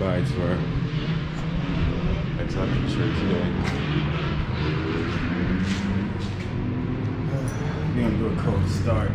buys for exotic shirt today. We're gonna do a cold start.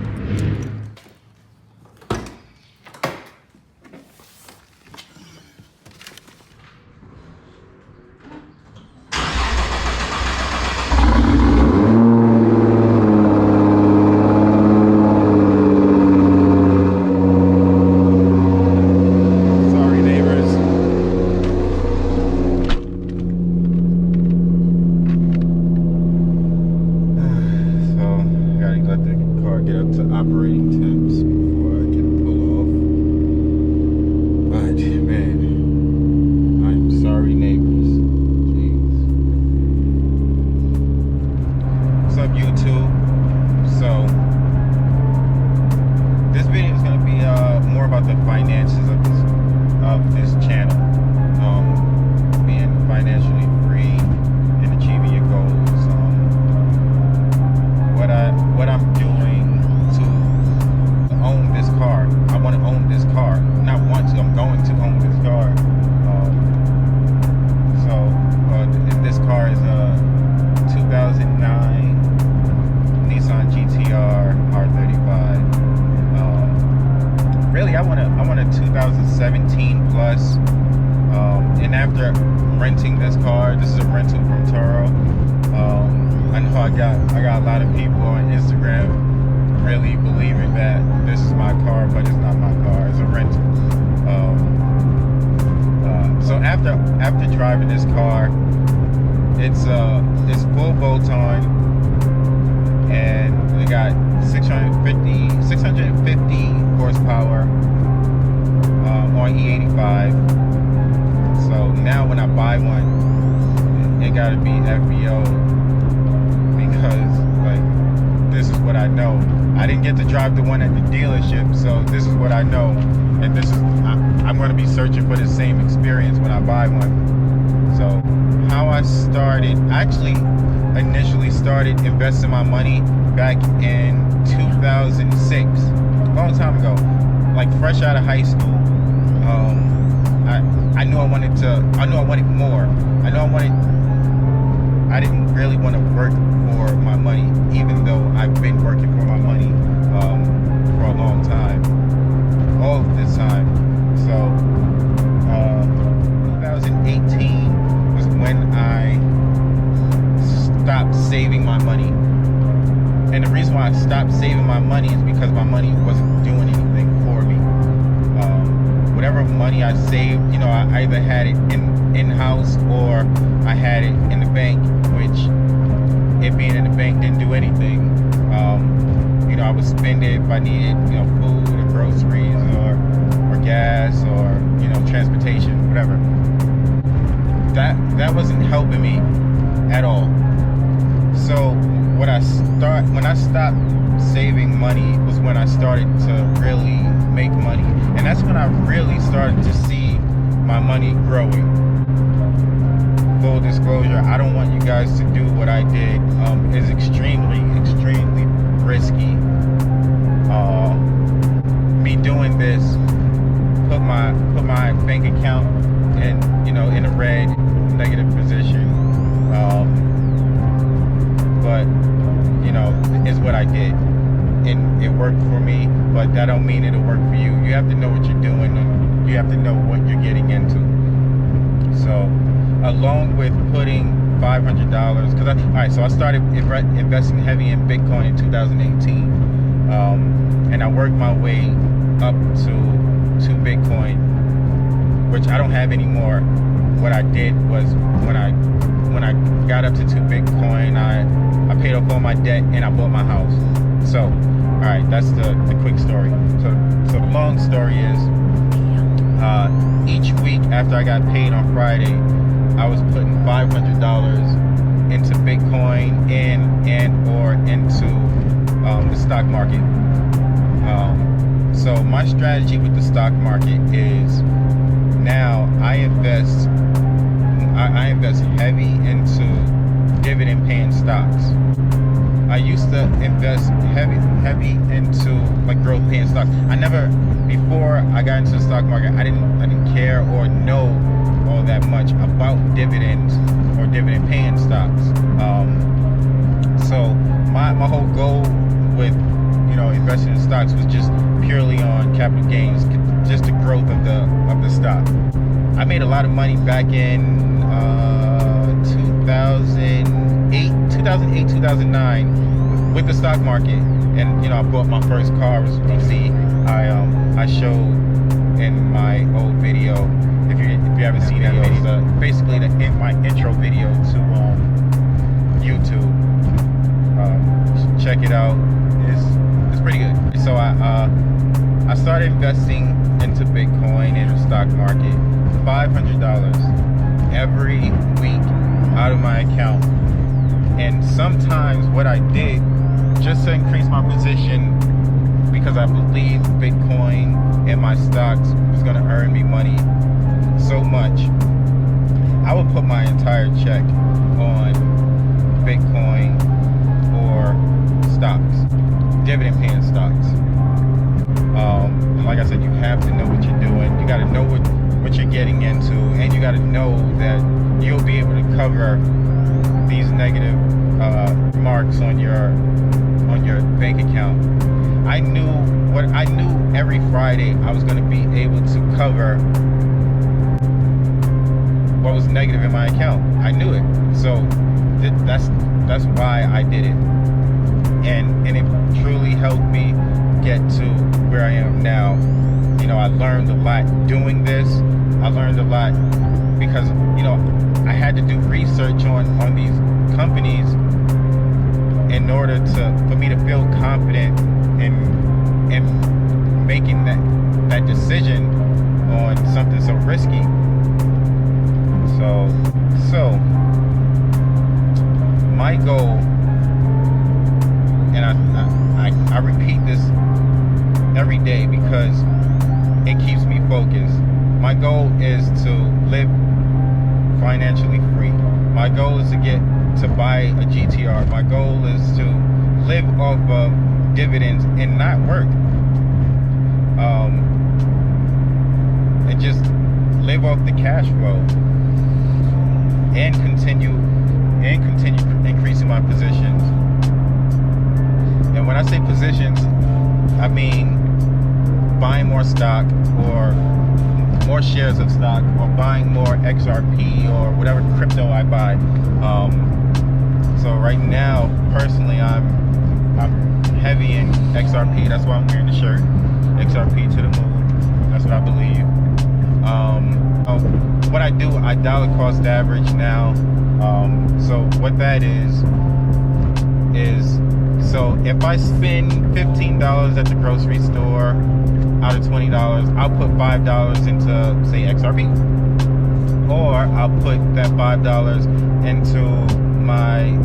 I want a 2017 plus, and after renting this car, this is a rental from Turo. I know I got a lot of people on Instagram really believing that this is my car, but it's not my car. It's a rental. So after driving this car, it's full bolt-on, and it got 650 horsepower on E85. So now when I buy one, it gotta be FBO, because like this is what I know. I didn't get to drive the one at the dealership, so this is what I know, and this is I'm going to be searching for the same experience when I buy one. So how I started, I actually initially started investing my money back in 2006, a long time ago, like fresh out of high school. I knew I wanted more. I didn't really want to work for my money, even though I've been working for my money for a long time, all of this time. So 2018 was when I stopped saving my money. And the reason why I stopped saving my money is because my money wasn't doing anything for me. Whatever money I saved, I either had it in-house or I had it in the bank, which it being in the bank didn't do anything. I would spend it if I needed, food or groceries or gas or, transportation, whatever. That wasn't helping me at all. So when I stopped saving money was when I started to really make money, and that's when I really started to see my money growing. Full disclosure, I don't want you guys to do what I did. It's extremely risky. Me doing this put my bank account in a red, negative position. But is what I did, and it worked for me, but that don't mean it'll work for you. You have to know what you're doing, and you have to know what you're getting into. So along with putting $500, so I started investing heavy in Bitcoin in 2018, and I worked my way up to Bitcoin, which I don't have anymore. What I did was when I got up to 2 Bitcoin, I paid off all my debt and I bought my house. So, all right, that's the quick story. So the long story is, each week after I got paid on Friday, I was putting $500 into Bitcoin and or into the stock market. So my strategy with the stock market is now I invest heavy into dividend paying stocks. I used to invest heavy into like growth paying stocks. Before I got into the stock market, I didn't care or know all that much about dividends or dividend paying stocks. So my whole goal with investing in stocks was just purely on capital gains, just the growth of the stock. I made a lot of money back in 2008, 2009 with the stock market, and I bought my first car. As you see, I showed in my old video. If you haven't seen that video, basically my intro video to YouTube. Check it out. It's pretty good. So I started investing into Bitcoin in the stock market, $500 every week out of my account. And sometimes what I did, just to increase my position, because I believed Bitcoin and my stocks was going to earn me money so much, I would put my entire check on Bitcoin or stocks, dividend paying stocks. Like I said, you have to know what you're doing. You got to know what you're getting into, and you got to know that you'll be able to cover these negative marks on your bank account. I knew every Friday I was going to be able to cover what was negative in my account. I knew it, so that's why I did it, and it truly helped me get to where I am now. I learned a lot doing this. I learned a lot because I had to do research on these companies in order for me to feel confident in making that decision on something so risky. So my goal, and I repeat this every day because it keeps me focused. My goal is to live financially free. My goal is to buy a GTR. My goal is to live off of dividends and not work. And just live off the cash flow and continue increasing my positions. And when I say positions, I mean buying more stock or more shares of stock, or buying more XRP or whatever crypto I buy. So right now, personally, I'm heavy in XRP. That's why I'm wearing the shirt. XRP to the moon. That's what I believe. What I do, I dollar cost average now. So what that is so if I spend $15 at the grocery store out of $20, I'll put $5 into, say, XRP, or I'll put that $5 into my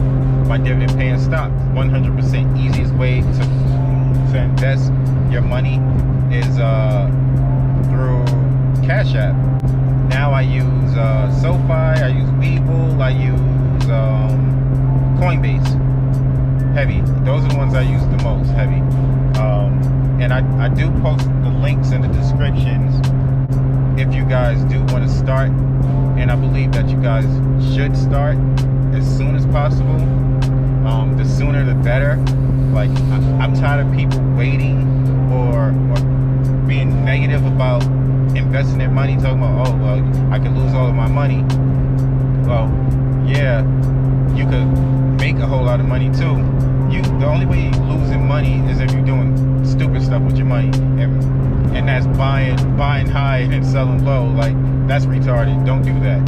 dividend paying stock. 100% easiest way to invest your money is through Cash App. Now I use SoFi, I use Webull, I use Coinbase. Heavy. Those are the ones I use the most. Heavy. And I do post the links in the descriptions if you guys do want to start, and I believe that you guys should start as soon as possible. The sooner the better. Like, I'm tired of people waiting or being negative about investing their money, talking about, oh well, I could lose all of my money. Well, yeah, you could make a whole lot of money too. The only way you're losing money is if you're doing stupid stuff with your money, and that's buying high and selling low. Like, that's retarded. Don't do that.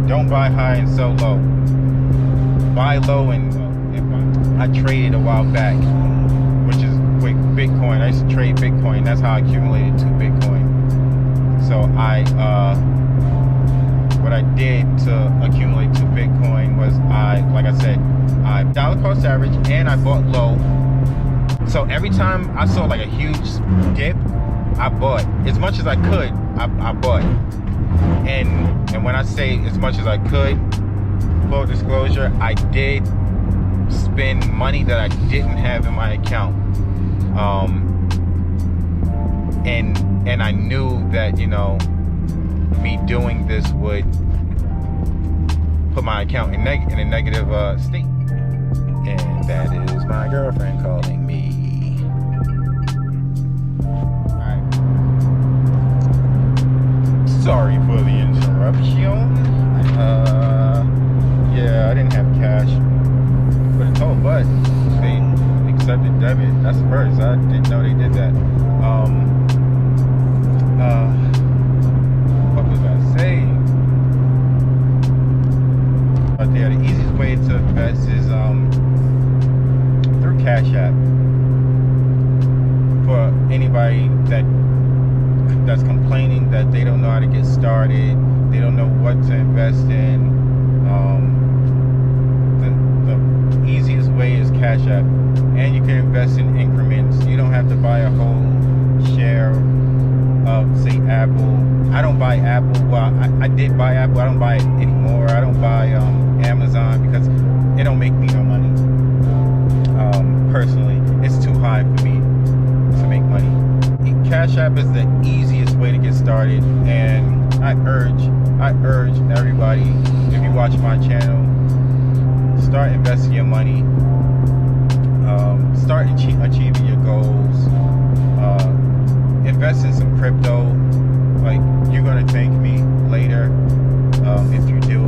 Don't buy high and sell low. Buy low and I traded a while back, which is with Bitcoin. I used to trade Bitcoin. That's how I accumulated 2 Bitcoin. So what I did to accumulate 2 Bitcoin was like I said, I dollar cost average and I bought low. So every time I saw like a huge dip, I bought as much as I could. I bought, and when I say as much as I could, full disclosure, I did spend money that I didn't have in my account. And I knew that, you know, me doing this would put my account in a negative state. And that is my girlfriend calling me. Alright. Sorry for the interruption. Yeah, I didn't have cash for the toll, but they accepted debit. That's the first. I didn't know they did that. What was I saying? But yeah, the easiest way to invest is through Cash App. For anybody that's complaining that they don't know how to get started, they don't know what to invest in, the easiest way is Cash App. And you can invest in increments. You don't have to buy a whole share of, say, Apple. I don't buy Apple. Well, I did buy Apple. I don't buy it anymore. I don't buy Amazon because it don't make me no money. Personally, it's too high for me to make money. Cash App is the easiest way to get started, and I urge everybody, if you watch my channel, start investing your money. Start achieving your goals. Invest in some crypto. Like, you're gonna thank me later if you do.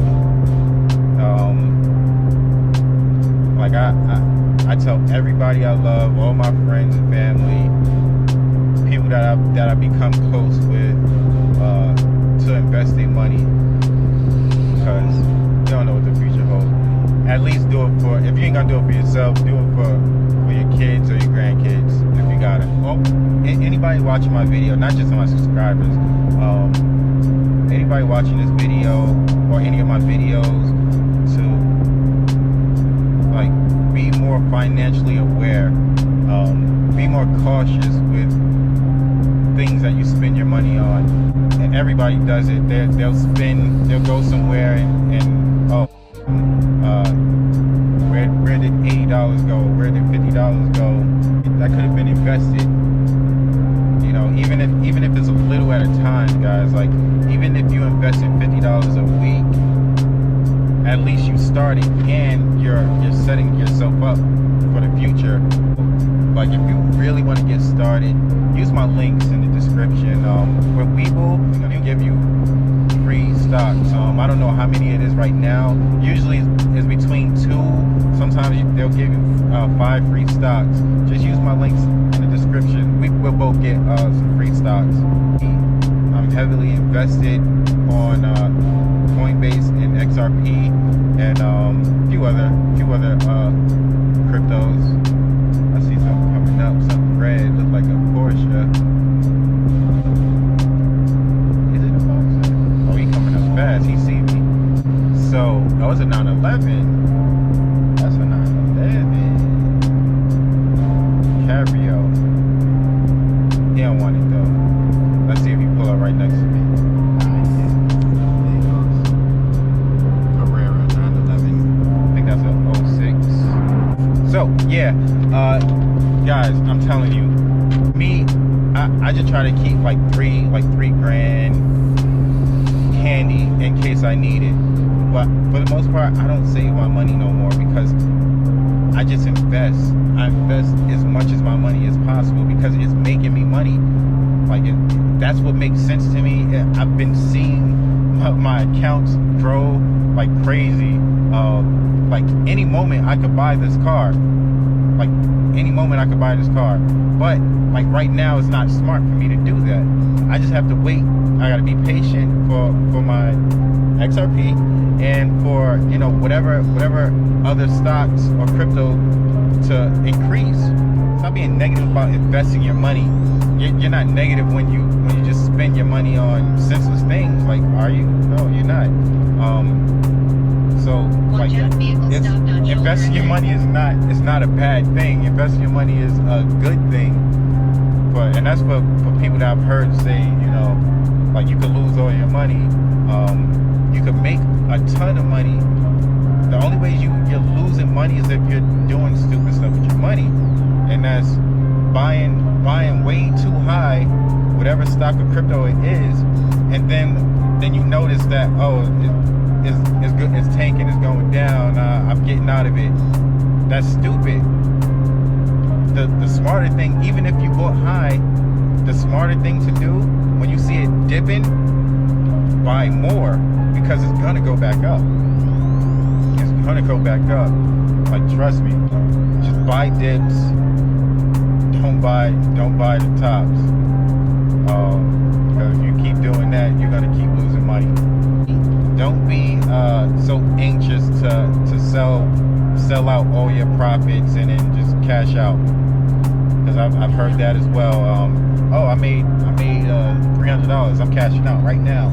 Like I tell everybody I love, all my friends and family, people that I become close with, to invest their money, because you don't know what the future holds. At least do it for, if you ain't gonna do it for yourself, do it for your kids or your grandkids if you got it. Well, anybody watching my video, not just my subscribers, anybody watching this video or any of my videos, to like be more financially aware, be more cautious with things that you spend your money on. And everybody does it. They'll go somewhere and where did $80 go? Where did $50 go? That could have been invested. You know, even if it's a little at a time, guys. Like, even if you invested $50 a week, at least you started, and you're setting yourself up for the future. Like, if you really want to get started, use my links in the description. With Webull, we're gonna give you free stocks. I don't know how many it is right now. Usually it's between 2. Sometimes they'll give you 5 free stocks. Just use my links in the description. We'll both get some free stocks. I'm heavily invested on Coinbase and XRP and a few other cryptos. I see something coming up, something red, looks like a Porsche. Is it a Porsche? Oh, he coming up fast. He see me. So, oh, it's a 911. That's a 911. Cabrio. He don't want it though. Let's see if he pull up right next to me. There he goes. Carrera 911. I think that's a 06. So yeah, guys, I'm telling you, me, I just try to keep like three grand handy in case I need it. But for the most part, I don't save my money no more, because I just invest. I invest as much as my money as possible because it's making me money. Like, that's what makes sense to me. I've been seeing my accounts grow like crazy. Like, any moment I could buy this car. Like, any moment I could buy this car. But like right now, it's not smart for me to do that. I just have to wait. I gotta be patient for my XRP and for, you know, whatever other stocks or crypto to increase. Stop being negative about investing your money. You're not negative when you just spend your money on senseless things. Like, are you? No, you're not. So like, investing your money is not a bad thing. Investing your money is a good thing. And that's for people that I've heard say, you know, like, you could lose all your money. You could make a ton of money. The only way you're losing money is if you're doing stupid stuff with your money, and that's buying way too high, whatever stock or crypto it is, and then you notice that, oh, it's good, it's tanking, it's going down, I'm getting out of it. That's stupid. The smarter thing, even if you bought high, the smarter thing to do when you see it dipping, buy more, because it's gonna go back up. It's gonna go back up. Like, trust me. Just buy dips. Don't buy the tops. Because if you keep doing that, you're gonna keep losing money. Don't be so anxious to sell out all your profits and then just cash out. Because I've heard that as well. Oh, I made $300. I'm cashing out right now,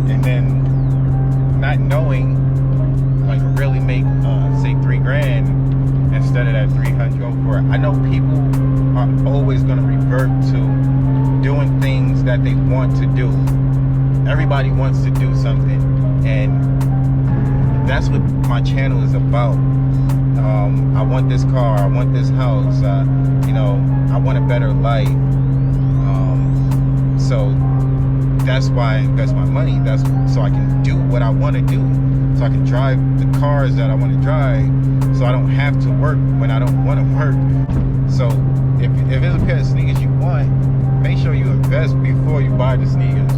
and then not knowing, like, really make say $3,000 instead of that 300. Go for it. I know people are always going to revert to doing things that they want to do. Everybody wants to do something, and that's what my channel is about. I want this car, I want this house, you know, I want a better life. So that's why I invest my money. That's so I can do what I want to do. So I can drive the cars that I want to drive. So I don't have to work when I don't want to work. So if it's a pair of sneakers you want, make sure you invest before you buy the sneakers.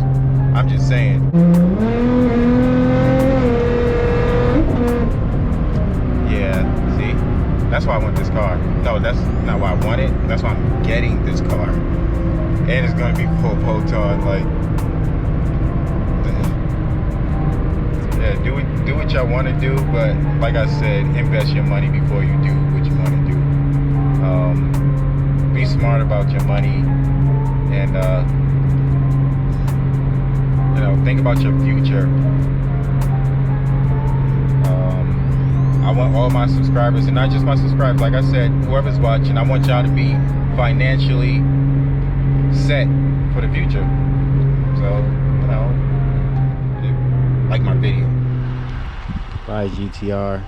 I'm just saying. Yeah, see? That's why I want this car. No, that's not why I want it. That's why I'm getting this car. And it's gonna be full Poton, like, yeah, do what y'all want to do, but like I said, invest your money before you do what you want to do. Be smart about your money, and you know, think about your future. I want all my subscribers, and not just my subscribers, like I said, whoever's watching, I want y'all to be financially set for the future. So, you know, like my video. Bye, GTR.